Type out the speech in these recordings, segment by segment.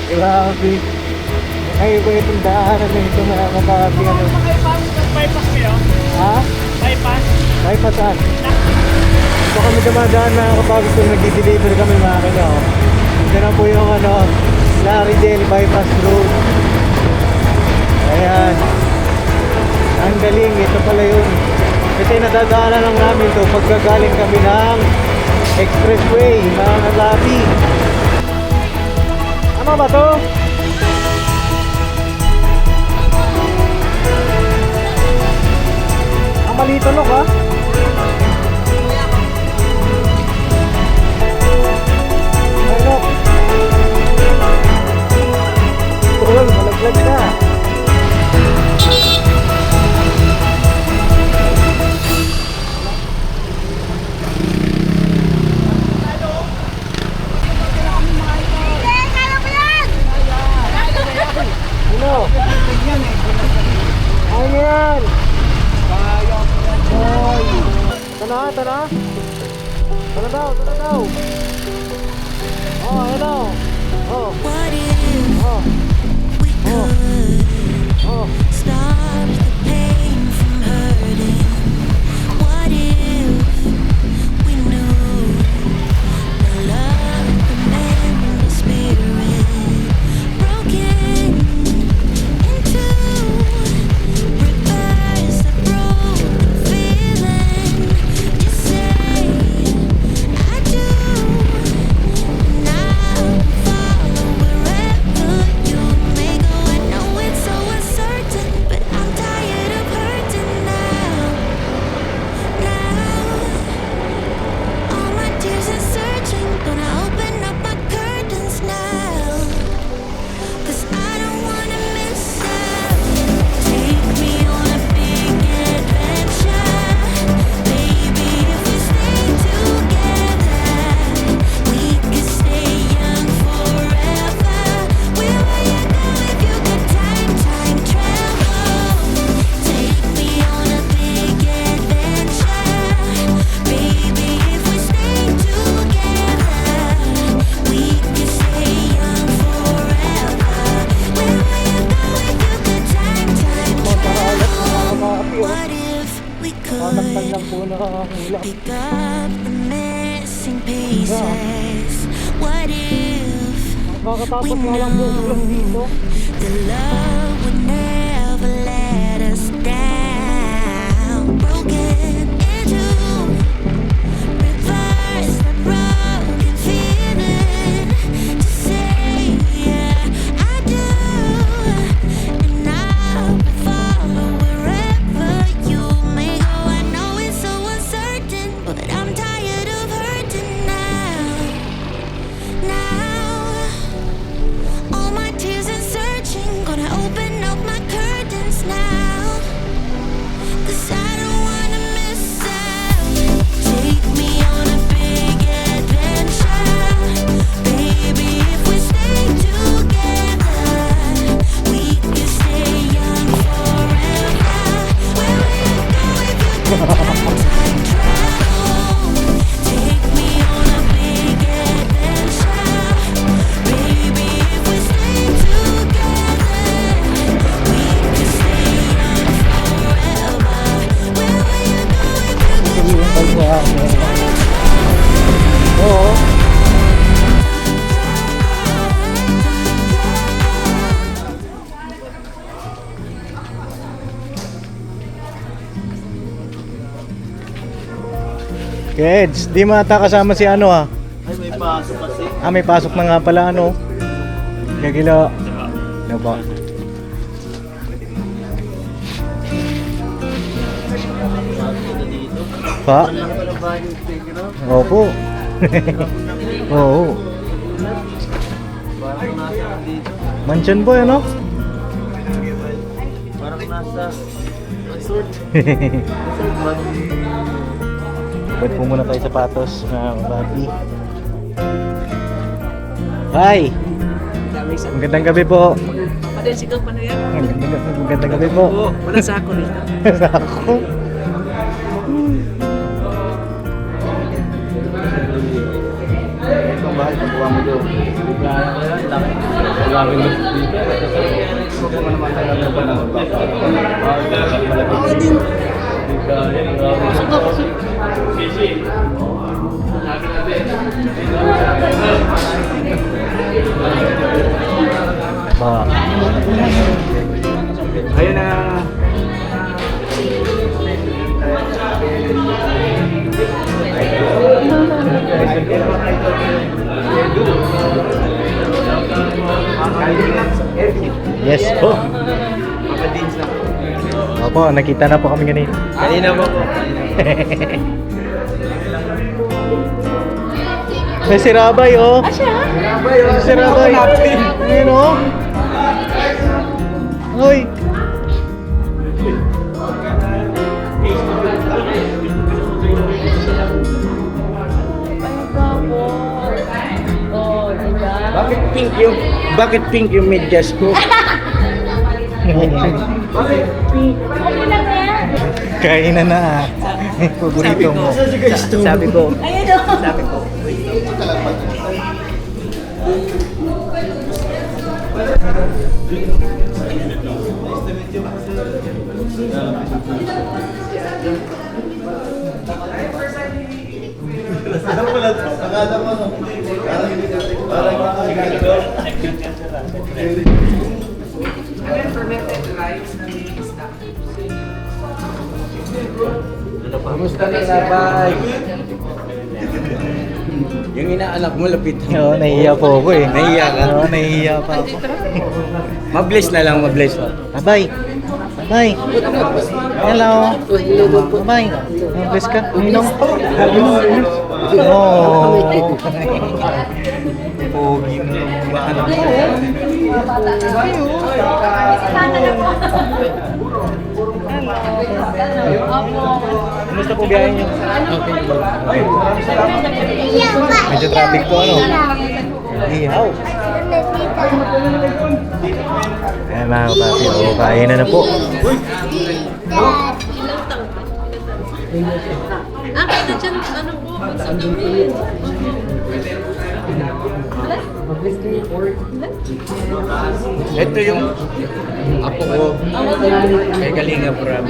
Grabe. Ay, iba itong daanan na ito mga kapapi. Ano? Bypass kayo? Ha? Bypass? Bypass saan? Ito kami dumadaan mga kapapi kung nag-deliver kami mga kanya. Oh. Ito na po yung ano, Laridel Bypass Road. Ayan. Ang galing, ito pala yun. Kasi nadadaanan lang namin ito pagkagaling kami ng expressway mga kapapi. Ano ba to? Ang malito no ka? Ano? Uy, malaglag na. Ano? Ano yan? Hoy! Tana, tana! Tana daw, tana daw! Oh, ano? Oh! What if Oh! we could Oh! stop the pain from hurting? What if we knew the love, the man, the spirit broken into reverse the broken feeling? Just say I do, and I'll follow wherever you may go. I know it's so uncertain, but I'm tired of hurting now. All my tears are searching, gonna open up my curtains now. 'Cause I don't wanna miss out. Take me on a big adventure, baby. If we stay together, we could stay young forever. Where would you go if you could time travel? Take me on a big adventure, baby. If we stay together, we could stay young forever. Where would you go if you could time travel? What if we Hanap lang could po nakakahulap. pick up the missing pieces? What if Kakatapos nga lang po ulang dito. the love would never let us down? Broken into reverse the broken feeling. To say yeah, I do, and I will follow wherever you may go. I know it's so uncertain, but I'm tired of hurting now. All my tears and searching, gonna open up my curtains now. 'Cause I don't wanna miss out. Take me on a big adventure, baby. If we stay together, we can stay young forever. Where will you go if you could time travel? Take me on a big adventure, baby. If we stay together, we can stay young forever. Where will you go if you could Oo. Kids, di mata kasama si ano ha? Ay, may pasok kasi. Ah, may pasok na nga pala ano. Kagila. Ano ba? Pa? Opo. Oo. Parang nasa dito. Mansion boy ano? Parang nasa resort. Resort ba? Pwede po muna tayo sapatos na babi. Hi! Ang gandang gabi po. Padel sigaw pa na yan. Ang gandang gabi po. Oo, wala sa ako nito. Ako. Ito ba? Kuha mo doon. Laki mo dito. Kung ano naman tayo na ba na ako din. Ayun na. Yes po. Opo, nakita na po kami ganito. Kanina mo po. May si Rabay, oh. Si Rabay. Ayun, oh. Hoy. Bakit pink yung medyas ko? Kainan na. Paborito mo. Sabi ko. Kumusta na sabay? Yung inaanak mo lapit. Oo, nahihiya po ako eh. Nahihiya ka? Oo, nahihiya pa ako. Mabless na lang, mabless. Bye. Bye. Hello. Bye. Bless ka. Inom. Oh. Pogi mo. Kumusta po biyahe niyo? Okay. Medyo traffic to ano? Ihaw. Eh mga kapatid, oh, kain na po. Kita dyan, ano po, sa gawin. Ito yung apo ko. Kay Kalinga Prab.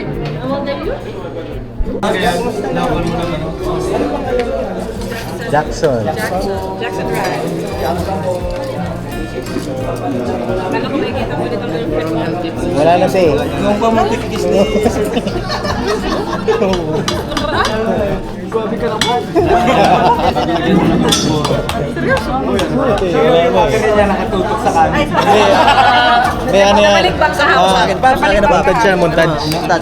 Jackson. Jackson Drive. Kala ko may kita mo dito ng friend. Wala na ba eh. Yung pamatikis na nakatutok sa kanin. May ano yan? Balik sa house. Montage siya, montage.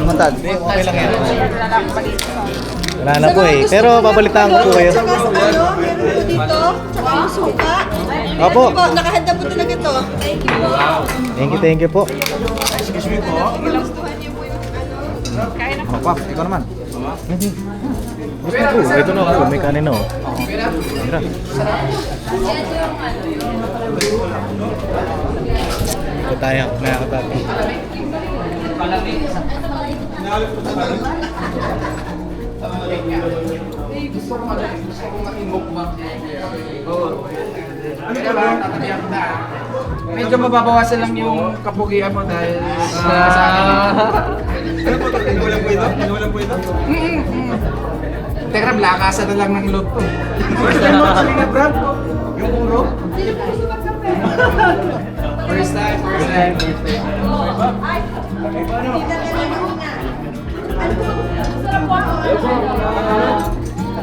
Montag. Okay lang yan. Wala na po eh. Pero babalitaan ko po kayo. Saka sa ano, meron po dito, saka yung suka. Opo. Po, nakahanda po talaga to. Thank you po. Excuse me po. Pap, ikaw naman. Gusto ko. Ito na ako. May kanin na oh. Tira. Ito tayo, mga kapatid. Medyo mababawasan lang yung kapugian mo dahil sa Ano po ito? Inulan po ito? Inulan po ito? Teka, lakasan na lang ng load to. First time mo kasi nga, Brad? Yung puro? First time.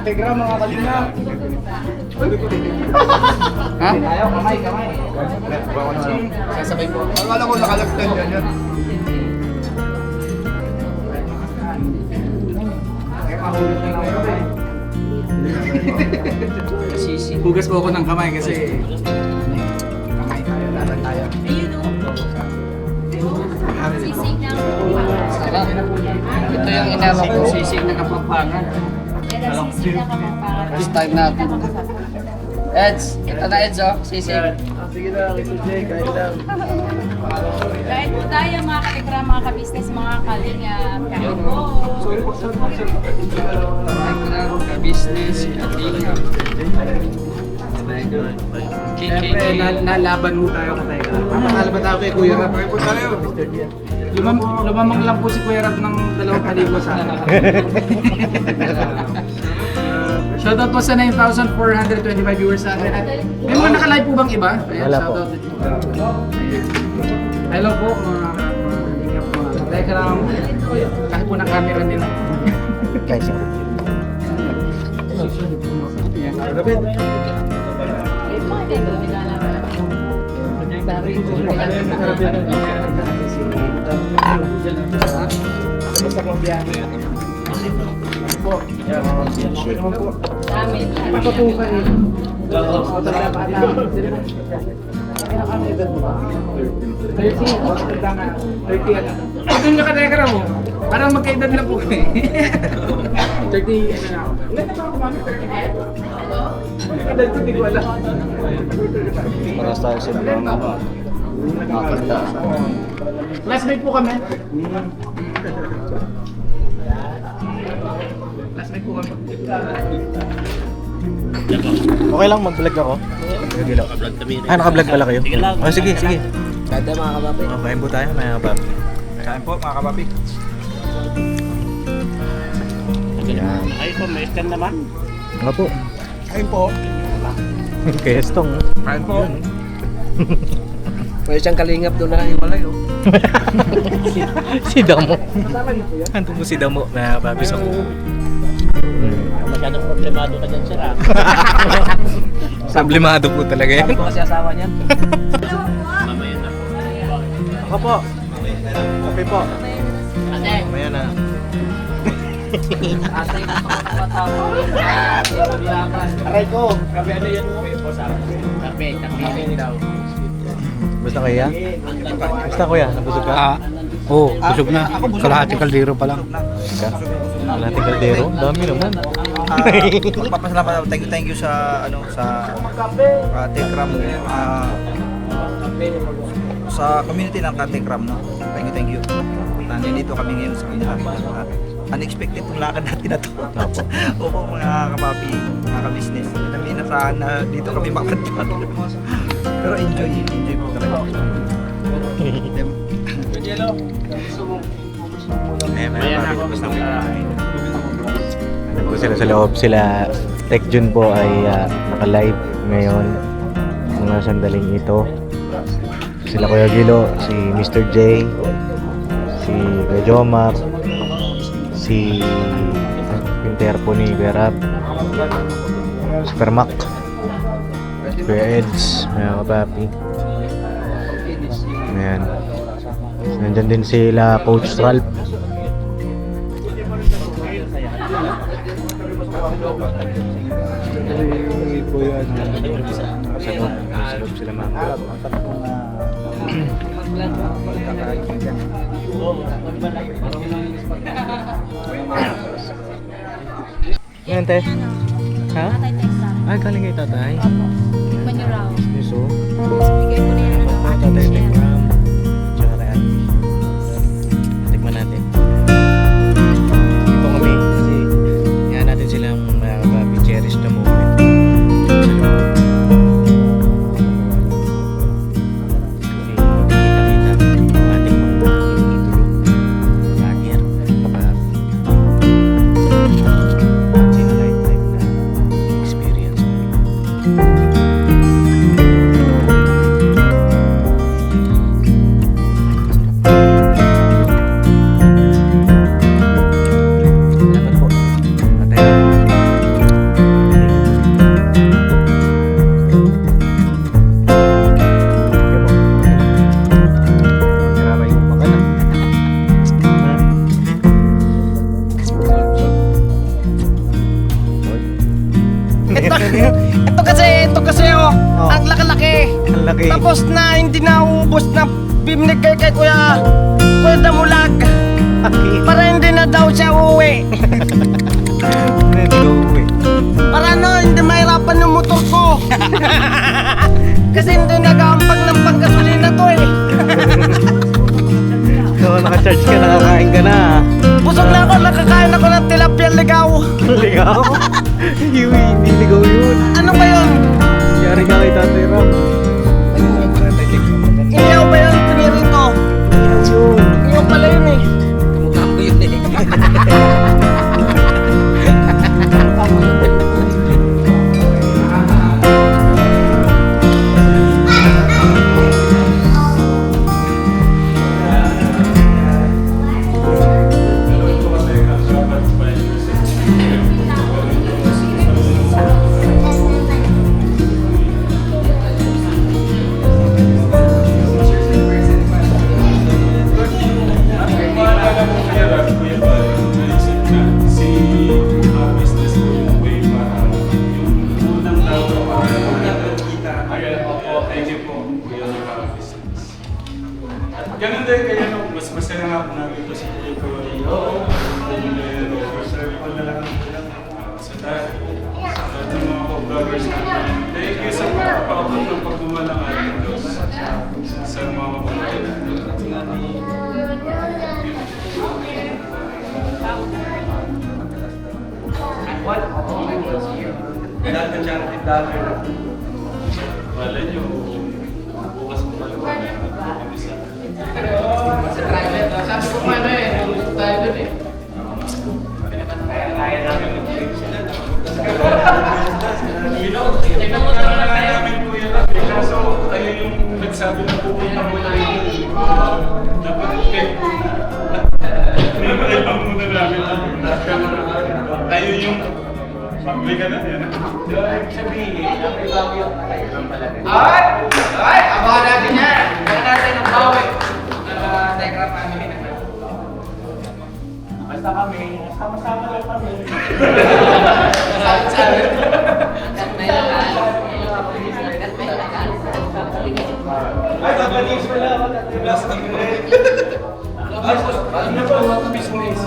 Tegra mga kalina. Ha? Ayaw, kamay. Sasabay po. Akala ko nakalagtan yan. Mahulog na lang yun eh. Hugas po ako ng kamay kasi kamay tayo, laban tayo. Sarap. Ito yung inama ko, sisig na kapampangan. First time natin. Eds, ito na Eds oh, sisig. Sige na, Ito Jay, kahit lang. Kahit po tayo mga katikra, mga kabisnes, mga kalinga, kahit po. Kahit na ka-business, kalinga. Siyempre, nalaban mo tayo ka tayo. Papatalaban tayo kay Kuya Rap. Okay po tayo. Lumamang lang po si Kuya Rap ng 2,000 sa akin. Shoutout po sa 9,425 viewers sa atin. At may mga nakalive po bang iba? Ayan, Wala po. shoutout. Hello po mga Telegram. Kahit po ng camera nila. Guys, Doon ka ka mo. Parang magkaedad na po eh. 30 ano na ako. Ilan na ba ako mami? 30? Edad ko di ko alam. para tayo sa mga nakakanta. Classmate po kami. Classmate po kami. Okay lang, mag-vlog ako. Sige lang. Naka-vlog pala kayo? Oh, sige, sige. Kada mga kabapi. Kain po tayo, mga kapapi. Kain po mga kapapi. Yan. Ay po, may stand naman. Nga po. Kain po. Kestong. Kain po. Pwede siyang kalingap doon na hiwalay oh. Si Damo. Ano mo si Damo na kapapi sa Masyadong problemado ka dyan, sir ah. Sablimado po talaga yan. Ano kasi asawa niyan? Mamaya na. Ako po. Kape po. Ate! Mamaya na. Ate, Aray ko. kape ano yan mo? Kape daw. Basta kaya? Basta kuya, nabusog ka? Oo, busog na. Kalahati kaldero pa lang. Kalating kaldero? Dami naman. Magpapasalamat ako. Thank you sa ano sa Tekram sa community ng Tekram no. Thank you. Nandito kami ngayon sa kanila. Unexpected itong lakad natin na to. Opo mga kapapi, mga ka-business. Hindi nasahan na dito kami makanta. Pero enjoy po talaga. Gusto mo kumain. Po sila sa loob, sila Tech Jun po ay naka-live ngayon mga sandaling ito. Sila Kuya Gilo, si Mr. J, si Kuya Jomar, si Pinter po ni Kuya Rap, Super Mac, Kuya Eds, mga kapapi. Ayan. Nandyan din sila Coach Ralph. Sa loob sila mga Ngayon te? Ha? Ay, galing kay tatay. Tikman niyo raw. Miso. Bigay ko na yan ng Tatay, ating share. tikman. Tsaka kay ate. Tikman natin. Dito kami kasi yan natin silang mga kapapi. Cherish the moment. Sa loob. Kasi makikita-kita ang ating mga itulog. Lager. Kapapi. At in a lifetime na experience. Salamat po. Atay. Ito kasi oh, Oh. ang laki-laki. Ang laki. Tapos na hindi na ubos na binigay kay Kuya Damulag. Para hindi na daw siya uuwi. Para hindi mahirapan yung motor ko. Kasi hindi nagampag ng panggasolina to eh. So, naka-charge ka, nakakain ka na. Busog na ako, nakakain ako ng tilapia ligaw. Ligaw? Hindi ligaw yun. Ano ba yun? kay Tatay Ram. Iyaw ba yan pinirito? Iyaw pala yun eh. Mukha ko yun eh. Ganun din kayo, no? Mas masaya nga po namin ito si Kuya Cory. Sir, all na lang sa dahil. Sa lahat ng mga co-vloggers natin. Thank you sa pagpapakot ng pagbuman ng ating Diyos. Sa mga mabuhay natin. Lahat ng charity vlogger. Wala nyo, bukas mo paliwan na isa. Sa trailer, sabi ko pa gusto tayo dun eh. Kaya namin mag-trip sila. Kaya namin po yun. Kaso kayo yung nagsabi na pupunta mo na yun. Dapat pinapalipang muna namin. Tayo yung pag-uwi ka na yan. Sabihin, may bago yung tayo lang pala. Ay! Abangan natin yan! Abangan natin ang bawi. Tegra family naman. Basta kami, sama-sama lang kami. Sama-sama. May lakas. May lakas. Ay, babalis mo lang. Last time mo rin. Ano na po ang business?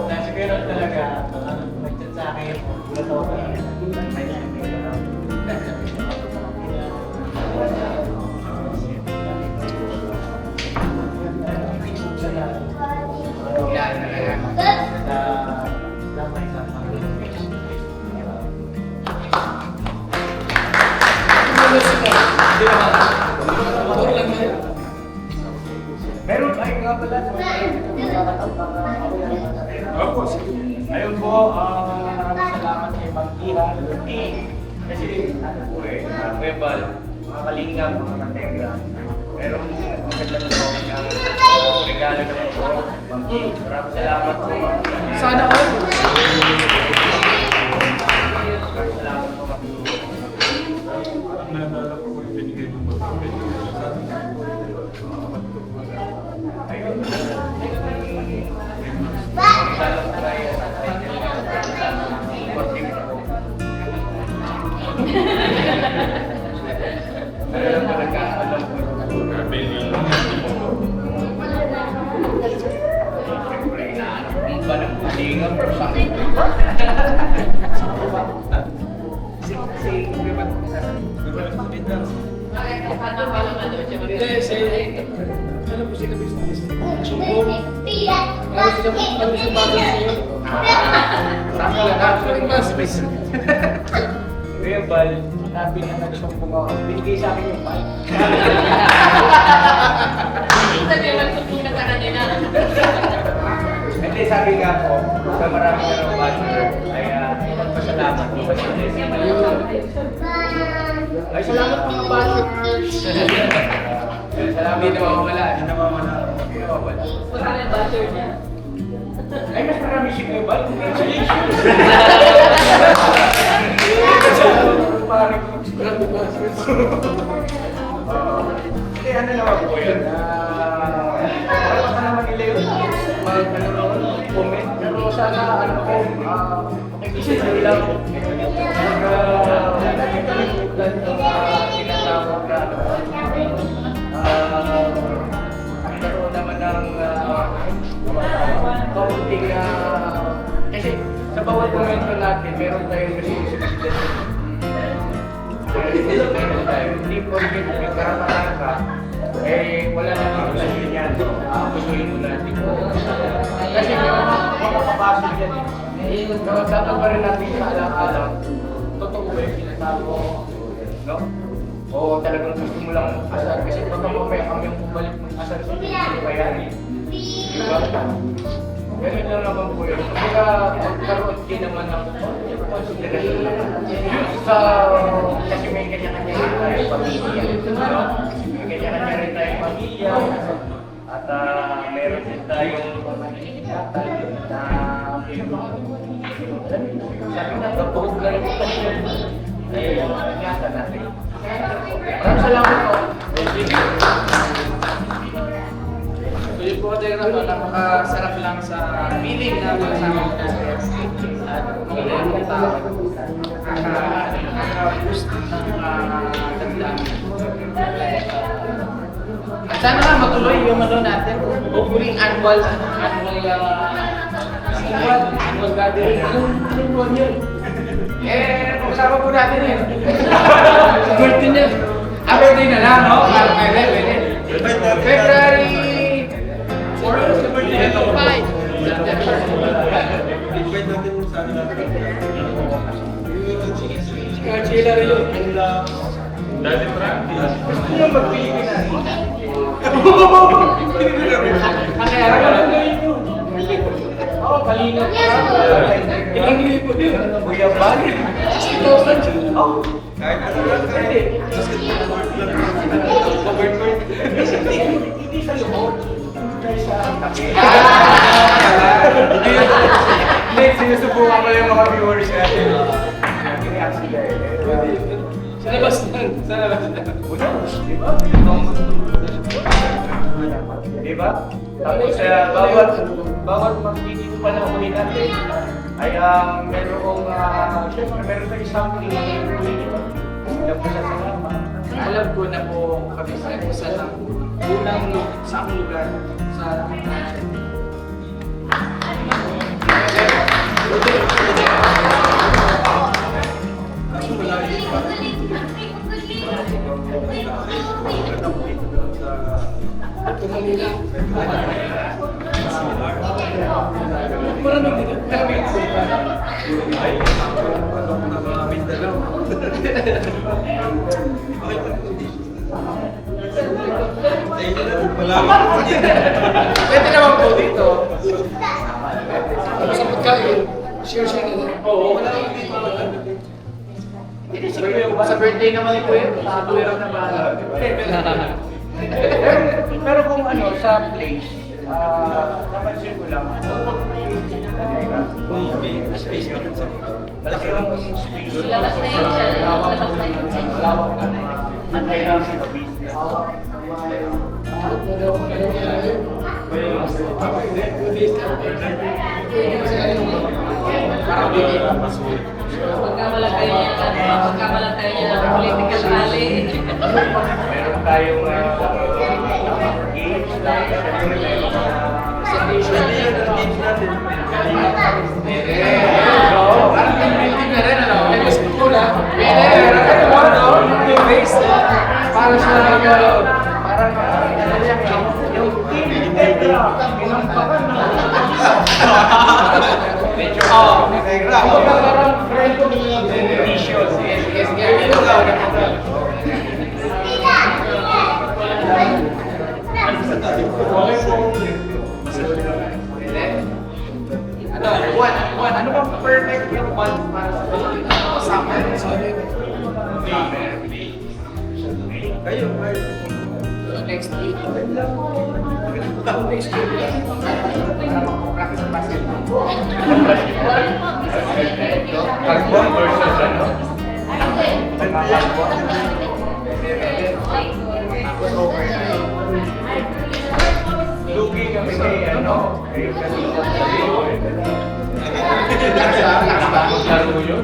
Nasa gano'n talaga, nag-chat sa akin, gulat ako yan talaga. Meron tayo nga pala. Opo, sige. Ayun po, maraming salamat kay Mang Kira. Kasi ano po eh, Kuya Bal, mga kalingap, mga kategra. Pero maganda na po ang regalo na po. Mang Kira, maraming salamat po. Sana all. Maraming salamat po. Naalala ko yung binigay ng magpapit. Ayun. Kuya Bal, sabi na nagsumpong ako. Binigay sa akin yung bike. Sabi mo, magsumpong ka sa kanila. Hindi, sabi nga po, sa marami na ng basher, ay pasalamat po sa ay, salamat mga bashers! Salamat, hindi nawawala. Hindi nawawala. Hindi nawawala. Wala yung basher niya. Ay, mas marami si Kuya Bal. Congratulations! Hindi, ano naman po yun? Para pa naman nila yun. Comment. Pero sana, ano po, makikisip nila po. Tinatawag na, nagkaroon naman ng kaunting kasi sa bawat komento natin, meron tayong responsibilidad. Meron tayo. Hindi porket may karapatan ka, eh wala namang relasyon yan. Gustuhin mo natin. Kasi meron makakapasok yan. dapat pa rin natin alam-alam. Totoo ba yung sinasabi? No? O talagang gusto mo lang asar? Kasi baka mamaya kami yung bumalik ng asar sa bayani. Diba? Ganun lang naman po yun. Kaya magkaroon din naman ng konsiderasyon. Kasi may kanya-kanya rin tayong pamilya. No? May kanya-kanya rin tayong pamilya. At meron din tayong pamilya na sabi na, kapag na rin ito ay ingatan natin. Maraming salamat po. So yun po tayo na napakasarap lang sa feeling na kasama ko at mga yung tao nakaka-boost ng damdamin. At sana nga matuloy yung ano natin, hopefully annual gathering. Anong buwan yun? Kasama po natin yun. Birthday niya. Birthday na lang, no? Pwede. February 4, 5. Chila rin yun. Dati practice. Gusto nyo magpili na rin. Kaya oo, kalina pa. Ilang libo din. Kuya Bali. 60,000. Oh. Hindi sa loob. Hindi, sinusubukan ko yung mga viewers natin. Sa labas lang. Sa labas lang. Diba? Tapos bawat magiging panahon natin ay meron tayong something na sila po sa salamat. Alam ko na po kami sa isa ng unang sa akong lugar sa pwede naman po dito. Sa pagkain, share na lang. Oo, wala naman dito. Hindi, siguro yung sa birthday naman ito eh. Siguro na ba? Pero kung ano, sa place, napansin ko lang, space ka sa malaki ang space. Labas na yun siya. Labas na yun siya. Lawak na ang kailangan sa business. Pagkamalagay niya ng political rally. Meron tayong games na Parang building na rin, ano? May mas pula. Yung base para sa parang yung team Tegra, minampakan na. Medyo, parang friend ko ni Delicious. yes, Ano bang perfect yung one para sa summer? Kayo, next week. Next week. Para mag-practice ng basketball. Carbon versus ano? Lugi kami kay ano? Kayo kasi laro yun?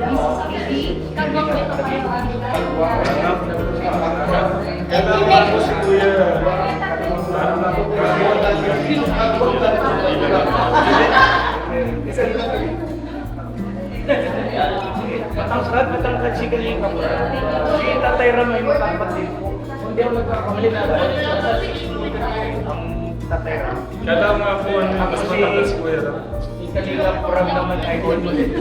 Kailangan ko si Kuya. Matangkad si Kalinga mo. Si Tatay Ram ay matangkad din po. Hindi ako nagkakamali na ang Tatay Ram. Kailangan nga po mas matangkad si Kuya. Kalingap Prab naman ay almost.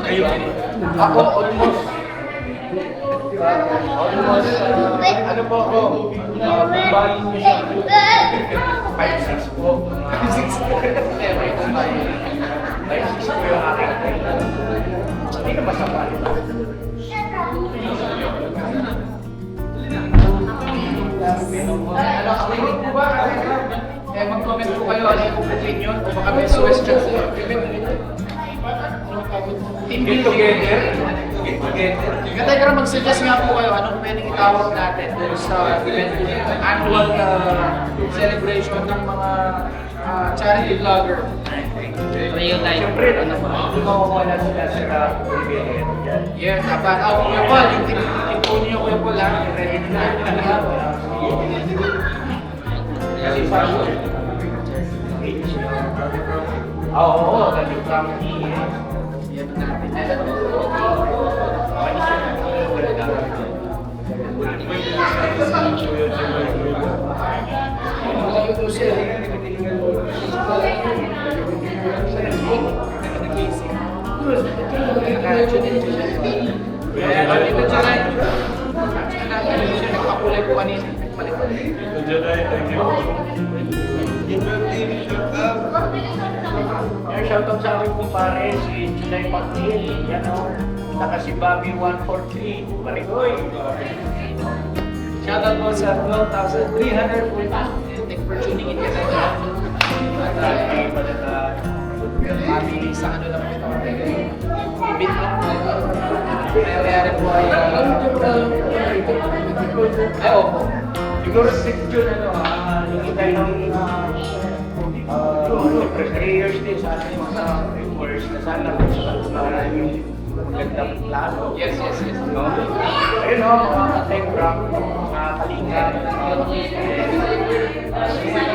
Kayo? Ako, almost. Ano po ako? Babae niyo siya. 5'6" po. 5'6" po. 5'6" po yung aking height. Hindi na masama ito. Ano, clinic po ba? Eh, mag-comment po kayo ano yung opinion o baka may suggestion po. Team Get together. Get together. Kaya mag-suggest nga po kayo anong pwedeng itawag natin dito sa event, annual celebration ng mga charity vlogger. Siyempre, mawawala sila sa Bulgaria. Yes, dapat. Kuya Paul, yung team po niyo, Kuya Paul, ready na. Kasi fashion. Oo, dali kami. Yan natin. Nagpakulay po kanina. Thank you. Shoutout sa aking kumpare, si Julay Pagdil. Yan o. Saka si Bobby 143. Marigoy. Shoutout po sa 12,340. Thank you for tuning in kasi. Kami sa ano lang ito. Ibit lang po. Nangyayari po ay opo. Siguro section hindi tayo ng prayers din sa ating mga viewers na sana para yung magandang plano. Yes. No? Ayun o, mga ka-Telegram, mga kalinga,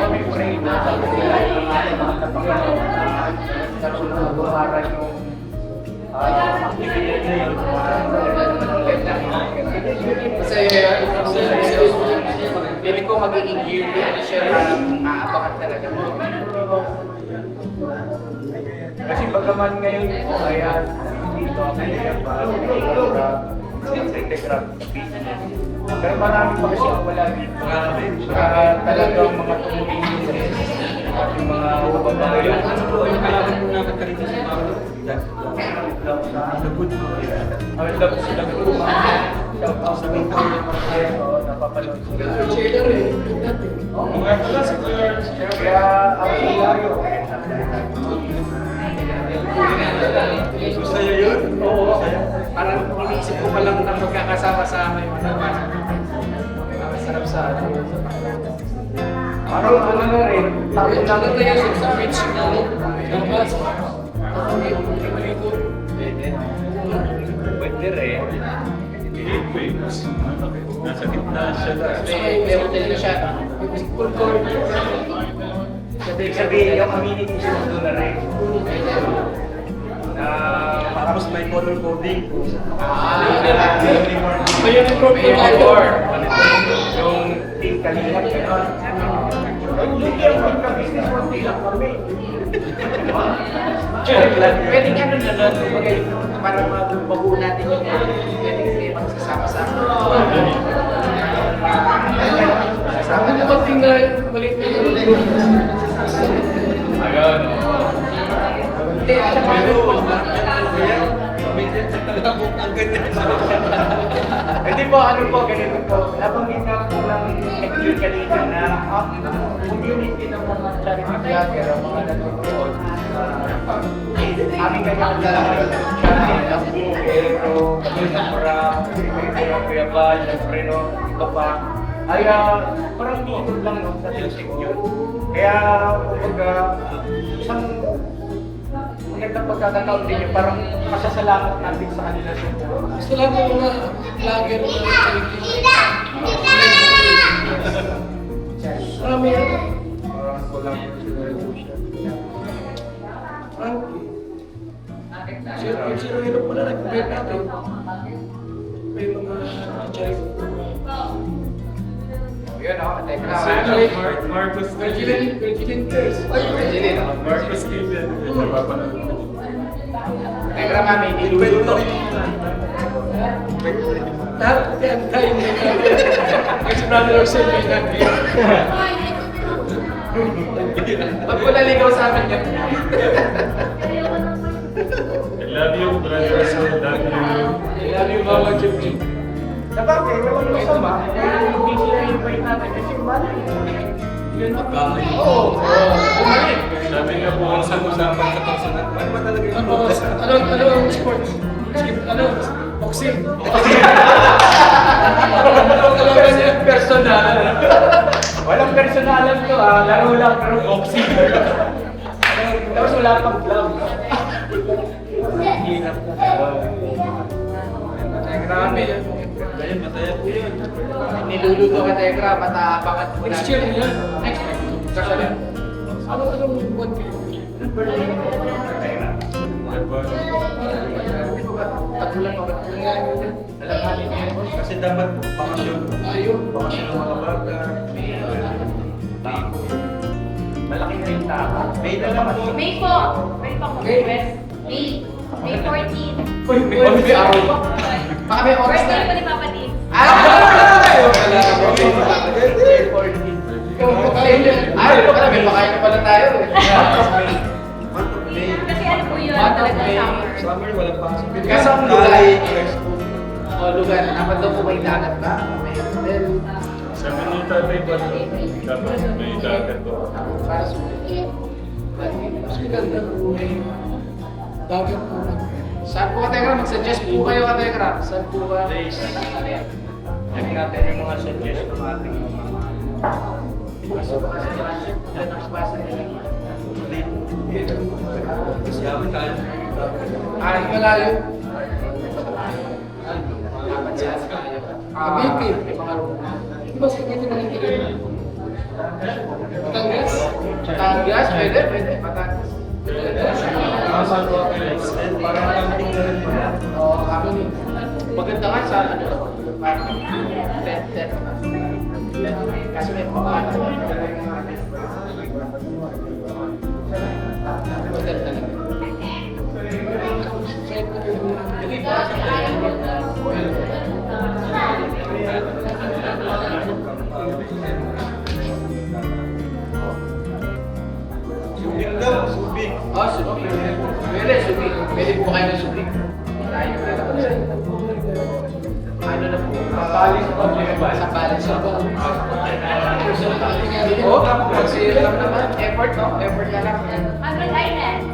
kami pray na sa kanila yung ating mga napakalaw na karoon ng buharan yung activity na yun. Kasi feeling ko magiging yearly ano siya aabangan talaga. Kasi bagaman ngayon po ay dito ako sa Telegram sa business. Pero marami pa kasi wala dito. Kaya talagang mga tumulong sa ating mga kababayan. Ano po yung kalaban mo namin kanina sa mga Lagoon mo. Ang love sila po. Shout out sa mga napapanood sila. Kaya ang ilayo. Sa'yo yun? Oo. Parang iniisip ko pa lang na magkakasama-sama yung ano. Masarap sa ano. Parang ano na rin. Tapos lang Ito yung sa beach na pwede rin. Nasa gitna siya na. may hotel na siya. Full court. Ibig sabihin, yung amenities mo doon na rin. Tapos may color coding. Ayun yung provider. Yung team Kalingap, gano'n. Hindi ang pagka-business mo, hindi lang kami. Pwedeng ano na lang, para mabago natin yung pwedeng kayo magsasama-sama. Sasama na ba tingnan maliit na yung group? Ayun. Hindi, alam mo Hindi po, ano po, ganito po. Nabanggit nga po lang lecture kanina na ang community ng mga charity vlogger, ang mga nanonood, aming kanyang dalawa charity ng Pero, Kalina Mura, Kuya Bal, siyempre no, ito pa, ay parang ikot lang no, sa section. Kaya, kumbaga, isang magandang pagkakataon din yung parang masasalamat natin sa kanila sa gusto lang yung mga vlogger na charity. Marami yan. parang walang resolution. Sino pala nag-bet natin? May mga charity. Yun o, Katekram. Sino? Marcos Virgilin Curse. Ay, Virgilin. Marcos Steven. Napapanood ko. Katekram mami, iluwento. Lahat yan tayo may kasi brother Orson may nag-iit. Pag po naligaw sa amin yan. I love you, brother. So, love you. I love you, Mama Jimmy. Sabagay, walang masama. Busy na yung invite natin kasi balik. Yun pagkain. Oo. Bumalik. Sabi nga po, ang usapan sa personal. Ano ba talaga yung Ano ang sports? Ano? Boxing. Ano yung personal? Walang personalan to laro lang pero boxing. Tapos wala pang glove. Hirap na. Grabe yan. Ayun, mataya po yun. Niluluto ka tayo gra, mataabangan mo na. Next year yun. Next year. Kasali. Anong buwan kayo? Tagulan pa ba? Alam natin yun. Kasi dapat bakasyon. Ayun. Bakasyon ng mga bata. Malaki na yung tama. May na lang po. May po. May pa ko. May 14. Uy, may araw pa. Baka may oras Birthday na. po ni Papa Dave. Ay, baka may pakain na pala tayo. Kasi ano po yun, talaga summer. Summer, walang pasok. Kasi ang lugar. O lugar, dapat daw po may dagat ba? May hotel. Sabi ni tatay ba, dapat may dagat to. Para sa mas maganda po may dagat po. Saan po ka Tekram? Mag-suggest po kayo ka Tekram. Saan po ka? Check natin yung mga suggestion ng ating mga Ay, malayo. Kabipi. May mga room. Di ba sa pwede mga tingin? Batangas? Batangas? Pwede? Pwede. Batangas. Parang camping na rin po. Oo, kami ni. Maganda nga sa ano. Parang tent. Kasi may mga maganda talaga. Subing daw, subing. Oh, subik. Pwede, subik. Pwede po kayo ng subik. Tayo na lang. Ano na po? Sampalin sa pag-ibig. Sampalin sa pag-ibig. Oo, kasi lang naman. Effort, no? Effort na lang. 100 Islands.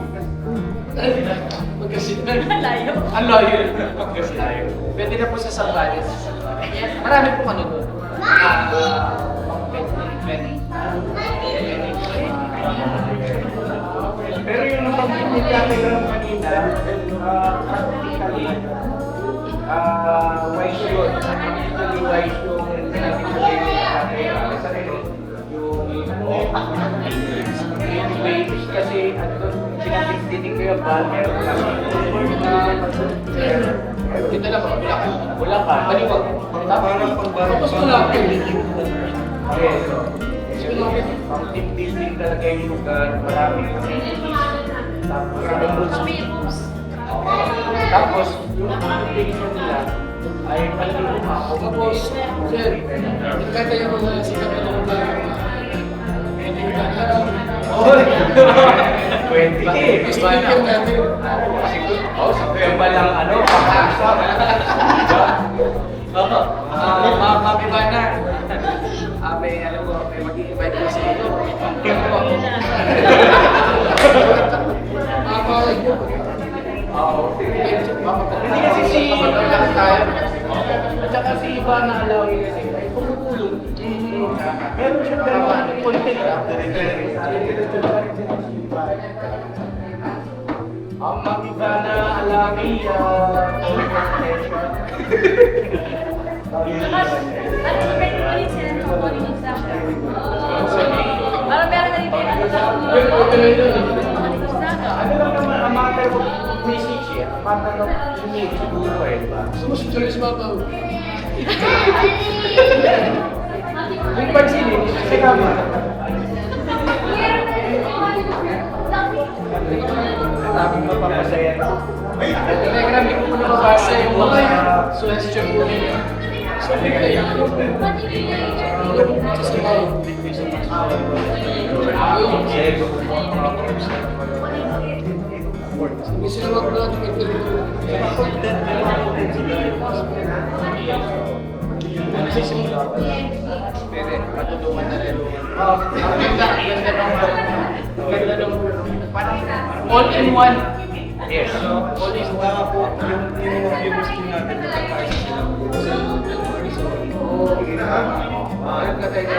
Magkasit na. Ang layo. Ang layo. Magkasit. Pwede na po sa Sampalin. Marami pong ano doon. Pero yung napanggit natin lang kanina, practically, wise yun. Practically wise yung sinabi natin sa yung waves kasi sinabit din ko yung banner. Kita lang ba? Wala ka. Baliwag. Parang pagbarang. Tapos wala ka. Yes. Ang team building talaga yung lugar, maraming tapos yung application nila ay maliluma. Tapos, sir, kaya yung mga sikat na mga Oy! 20K! speaker natin. Sa kuya pa lang pakasa. Mami ba na? May alam ko, may mag-i-invite ko sa ito. Team ko. Hindi kasi si at saka si Iba na alawin kasi ay pumutulong. Meron siya pero content ang mag-iba na alawin Ano ba yung ulit sila ng morning exam? Parang meron na rin kayo ano sa morning exam. ano lang naman ang matter of message eh. Ang matter of need siguro eh. Diba? Gusto mo si Joyce Mabaw? Yung pagsili, sa kama. Maraming mapapasaya. Telegram, hindi ko po nababasa yung mga suggestion po ninyo. So, gusto nyo mag-vlog pero matutulungan na rin. Ganda nung parang all in one. Yes. All in one. Baka po, yung viewers din natin, nagkakaisa sila. Ayun ka tayo.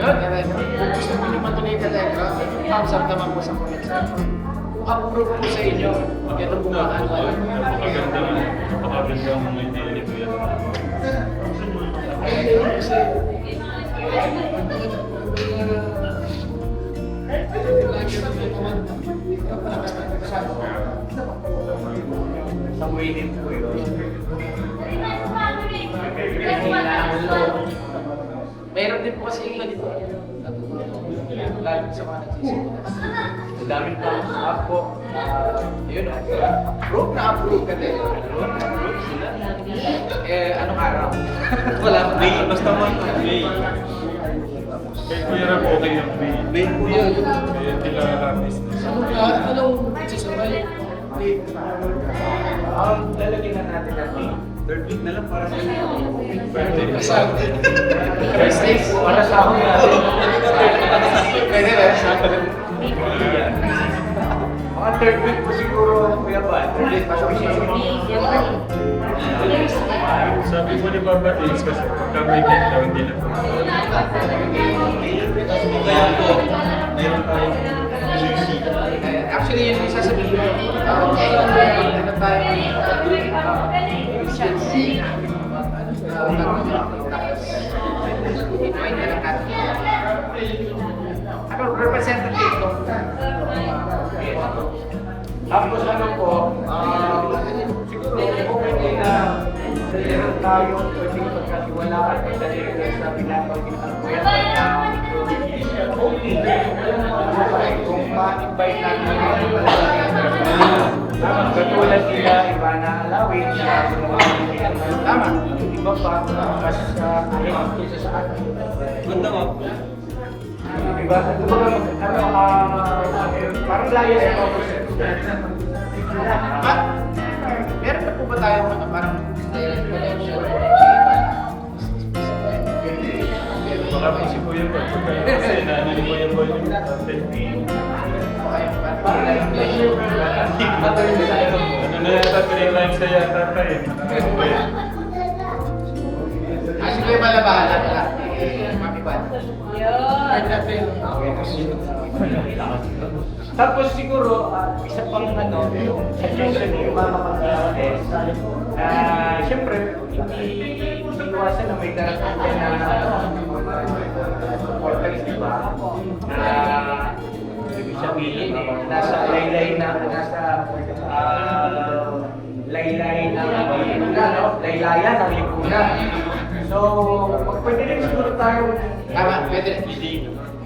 Yun, gusto ko nyo matuloy ka Tegra. Thumbs up naman po sa comments. Kung approve po sa inyo, ito po mga ano. Napakaganda ang idea ni Kuya. Kasi, Sa winning po yun. meron din po kasi iba dito. Lalo sa mga nagsisimula. Ang daming thumbs up po. Yun, approve na approve ka din. Anong araw? Wala pa. May, basta man, may. Kay Kuya Rab, okay yung may. May po yun. Kaya kilala business. Anong sisumay? Lalagyan na natin natin. Third week na lang para sa inyo. Thursdays. Para sa ako natin. Pwede ba? Mga third week po siguro, Kuya Bal. Third week, pasok siya. Sabi ko ni Papa Dins kasi pagka may gate daw, hindi na po. Kaya po, mayroon tayong Actually, yun yung sasabihin ko. Ano tayo? Ano, representative to? Tapos ano po, siguro okay na meron tayong pwedeng pagkatiwalaan at dahil sa pinapagkitan ko yan okay kung ma-invite natin katulad nila Ivana Alawin na tama, iba pa mas kaysa sa atin. ganda nga po. Diba? Parang layas ako. Meron na po ba tayo parang direct connection? Baka po si Kuya Bal, kasi nanay ni Kuya Bal yung ano na yata, 3 lines na yata tayo. Sige, malabahala ka. Mami ba? Tapos siguro, isa pang suggestion ni Mama Pagkakas, siyempre, hindi iwasan na may darating din na supporters, di ba? Ibig sabihin, nasa laylay na, laylayan ng lipunan. So, pwede rin siguro tayo. Tama, pwede.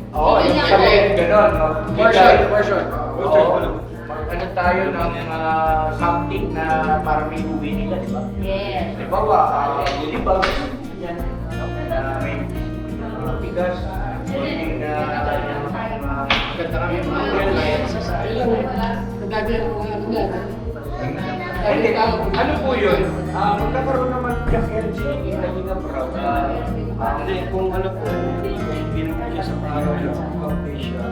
Oo, yung sabihin, gano'n, no? For sure. Oo. Ano tayo ng something na para may uwi nila, di ba? Yes. Di ba ba, lilibag, yan, may bigas, maging Ganda kami mga alliance sa ano po yun? Magkakaroon naman ng LGE na ginaproud. Kung ano po, binigyan niya sa araw ng pag-facial.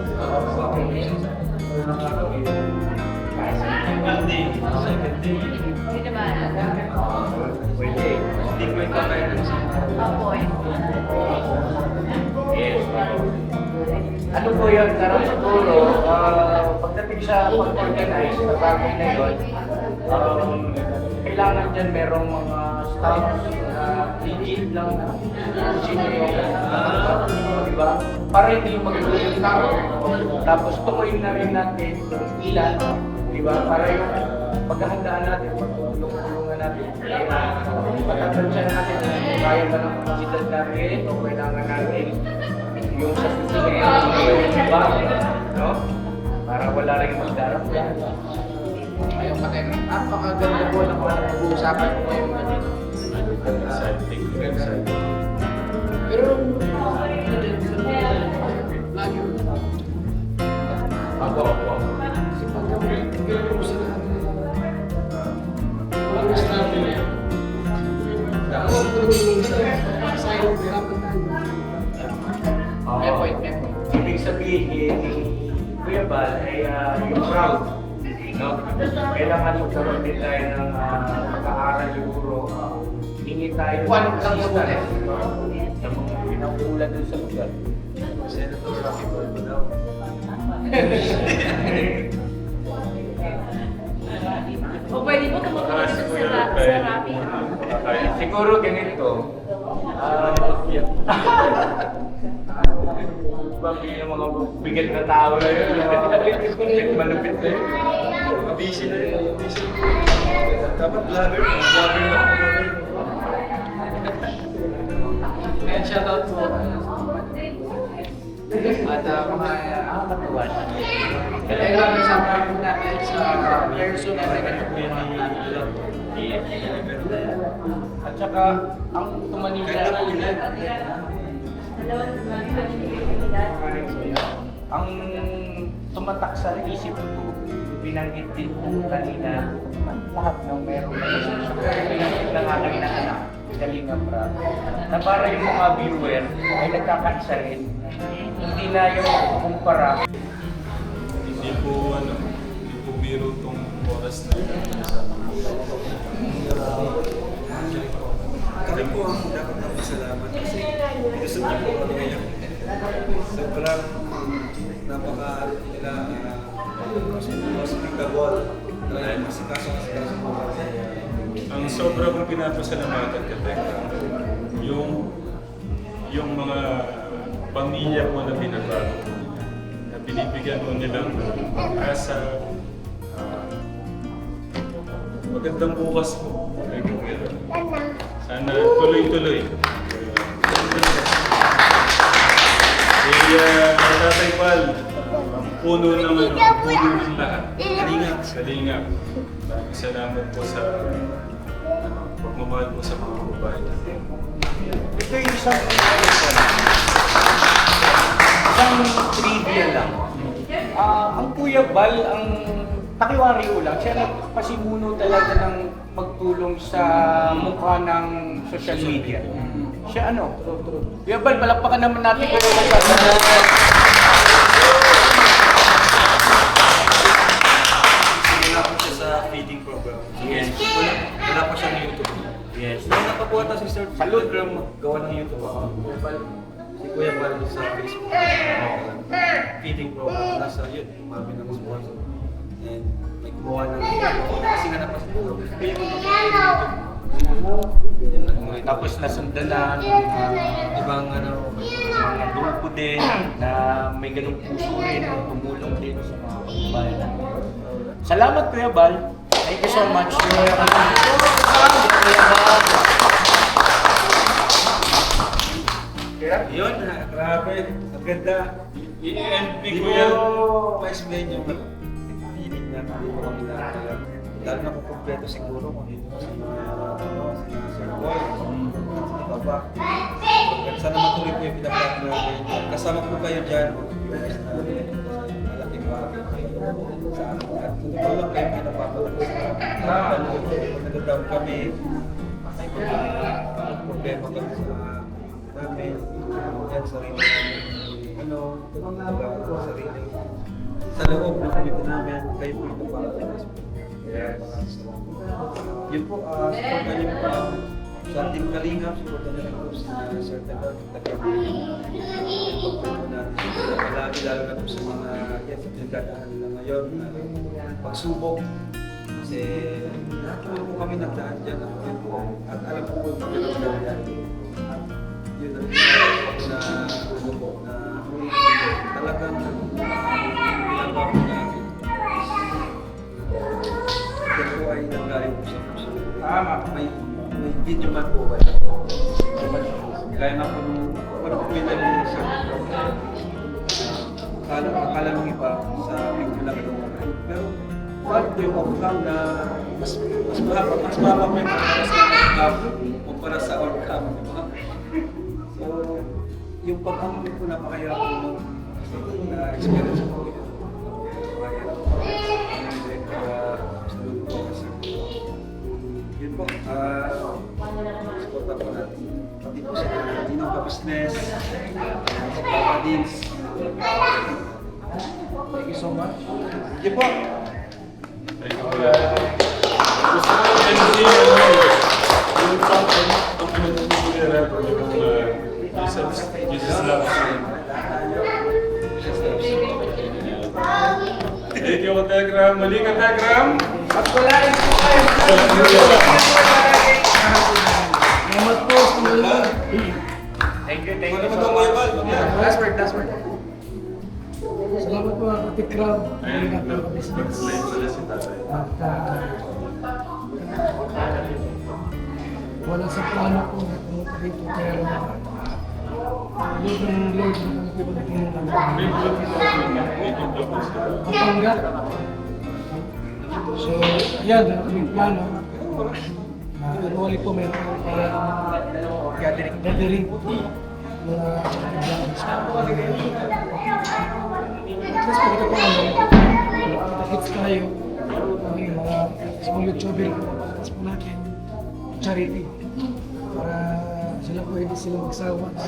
Hindi. Second day. Hindi naman. Pwede. Hindi ko ito kayo. Opo. Yes. Ano po yun? Karang siguro, pagdating sa pag-organize na bagay na yun, kailangan dyan merong mga staff na legit lang na kung sino yung diba? Para hindi yung magagawa yung tao. Tapos tukuyin na rin natin yung ilan, diba? Para yung paghahandaan natin, pagtulungan natin, matatansya natin kung kaya ba ng kapasidad natin o kailangan natin yung sa susunod na yung iba, no? Para wala rin magdarap yan. Ayun ka tayo. Napakaganda po ng mga pag-uusapan ko ngayon. Pero, lagi mo. Ako. Kasi pagka-bigyan mo sila oras natin. Ako, tulungin sa sa'yo, dapat tayo. May point. Ibig sabihin ni Kuya Bal ay yung proud. No? Kailangan magkaroon din tayo ng pag-aaral siguro. Hingi tayo One lang yung ulit. sa mga pinauulan dun sa lugar. Senator Rocky Balbo daw. O pwede mo tumutulong sa Rappi. Siguro ganito. Bakit yung mga bigat na tao na yun? Malupit na yun. Busy na yun. Dapat vlogger na. And shoutout po. At mga katuwan. Kaya lang kasama po natin sa person na At saka, ang tumanila ang tumatak sa isip ko, binanggit din po kanina lahat ng meron binanggit ng aking na anak, Kalingap Rap, na para yung mga viewer ay nagkakaisa rin. Hindi na yung kumpara. Hindi po biro tong oras na yun. Kami po ang dapat na pasalamat kasi gusto niyo po kami ngayon. Sobrang nila hospitable. Masikaso po kami. Ang sobra kong pinapasalamatan ka, Teka, yung mga pamilya mo na binabago, na binibigyan mo nilang pag-asa, magandang bukas mo. Sana tuloy-tuloy. Tatay Pal, ang puno ng lahat. Kalingap. Maraming salamat po sa pagmamahal mo sa mga babae. Ito yung isang trivia lang. Ang Kuya Bal, ang takiwari ko lang, siya nagpasimuno talaga ng pagtulong sa mukha ng social media. Siya ano? Kuya Bal, palakpakan naman natin Kuya Bal. Wala po siya sa feeding program. Yes. Wala pa siya ng YouTube. Yes. Nung nakapuha si Sir Program, gawa ng YouTube ako. Si Kuya Bal sa Facebook. Feeding program. Nasa yun, mami ng sponsor. And may gumawa ng kasi nga napasipuro. Kaya yung YouTube. Tapos nasundan na Ibang mga grupo din na may ganung puso rin, tumulong din sa mga kababayan. Salamat Kuya Bal. Thank you so much. Yun, grabe. Ang ganda. I-end Hindi ko yan. ko ma-explain yung feeling na hindi ko kami nakakala. Lalo na kung kompleto siguro kung dito si Sir Boy. Si Papa. Sana matuloy po yung pinaplot namin. Kasama po kayo dyan. Malaking bagay kayo sa amin. At totoo lang kayo pinapapalakas sa amin. Lalo pag nag-down kami, may mga problema kami sa namin. Yan, sarili namin. Sarili. Sa loob ng komite namin, kayo po pinapapalakas. Yun po, supportan niyo po sa Team Kalingap, supportan niyo po sa Sir Tagal, lalo na po sa mga nagdadaan nila ngayon, pagsubok. Kasi lahat naman po kami nagdaan dyan, at alam po po kami nagdaan dyan. Yun ang na ano po, na talagang ginagawa po namin. Yan po ay nanggaling po sa puso. May video man po ba? Kaya nga po nung pag-tweet namin sa akala ng iba sa video lang ito. Pero bakit yung outcome na mas mahaba pa yung outcome kumpara sa outcome, di ba? So, yung pag-amit ko napakaya po nung experience ko. Saludo po kasi. Yun po, support po natin. Pati po sa Dinong Ka-Business, sa Papa Dins. Thank you so much. Yun po. Thank you. Gusto ko MC yung top pinag-ira ko yung Jesus Loves You. Thank you, Telegram. Mali ka, Telegram. Pagpalain po kayo. Salamat po sa mga. Thank you so much. Last word. Salamat po mga katikram. Kalingap mga business. At wala sa plano po na pumunta dito pero Lord ng Lord na kami pibagtingin ng Kapangga. So, ayan, meron kaming plano. Annually po meron gathering mga vloggers. Tapos pag ito po hits tayo, yung mga small YouTuber, tapos po natin, charity. Para sila po hindi sila magsawa na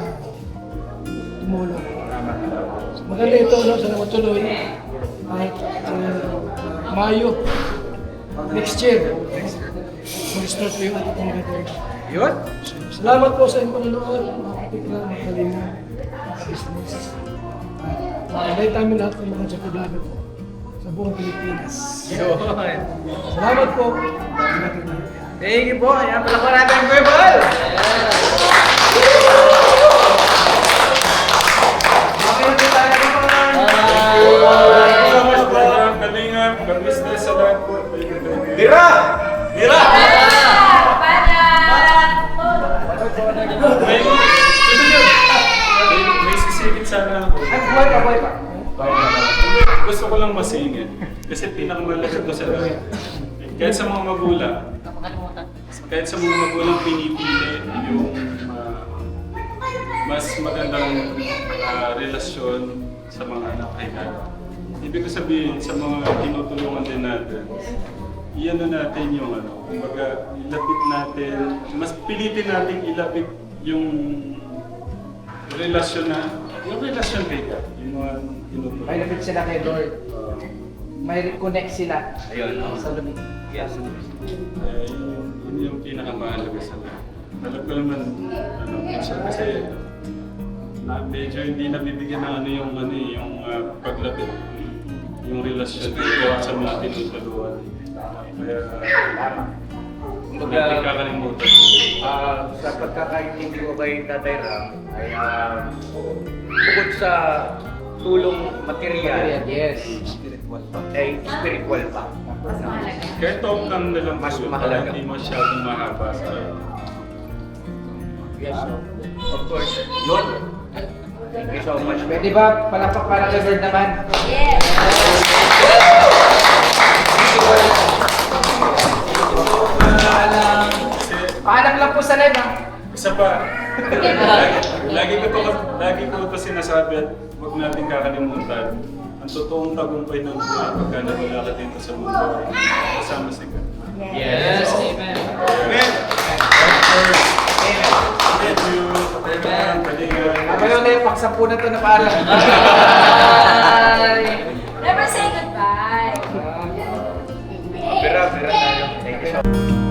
tumulong. So, maganda ito, no? Sana matuloy. At Mayo, next year, mag-start po yung ating gathering. Yun? So, salamat po sa inyong panonood, mga katikram, mga kalingap, mga business. Invite namin lahat ng mga Jaco Vlogger po sa buong Pilipinas. Salamat po. Thank you po. Ayan, palakpan natin ang Kuya Kalingap, ka-business sa lahat po. Dira! May sisipit sana ako. Buhay pa. Gusto ko lang masingit. Kasi pinakamalaga ko sa lahat. Kahit sa mga magulang, pinipili yung mas magandang relasyon sa mga anak kaya. Ibig ko sabihin, sa mga tinutulungan din natin, iyan na natin yung kumbaga, ilapit natin, mas pilitin natin ilapit yung relasyon kay God, yung mga tinutulungan. May lapit sila kay Lord. May reconnect sila. Ayun. Sa lumig. Yes. Yun yung pinakamahalaga sa lahat. Alam ko naman, minsan kasi medyo hindi nabibigyan ng yung paglapit, yung relasyon dito sa mga tinutulungan. Kaya, hindi kakalimutan. Sa pagkakaintindi ko kay Tatay Ram, ay bukod sa tulong material, Yes. ay spiritual pa. Kahit talk lang na lang Mas po, mahalaga. hindi masyadong mahaba sa Yes, of course. Yun. Thank you so much. Pwede ba palakpak para kay Lord naman? Yes! Paalam lang po sa live ha. Isa pa, lagi ko ito sinasabi at huwag natin kakalimutan. Ang totoong tagumpay ng buhay pagka nawala ka dito sa mundo ay kasama si God. Yes. Amen. Amen! Thank you! Abay ulit, pagsampu na ito na paalam. Never say goodbye. Pero Meron tayo. Thank you so much.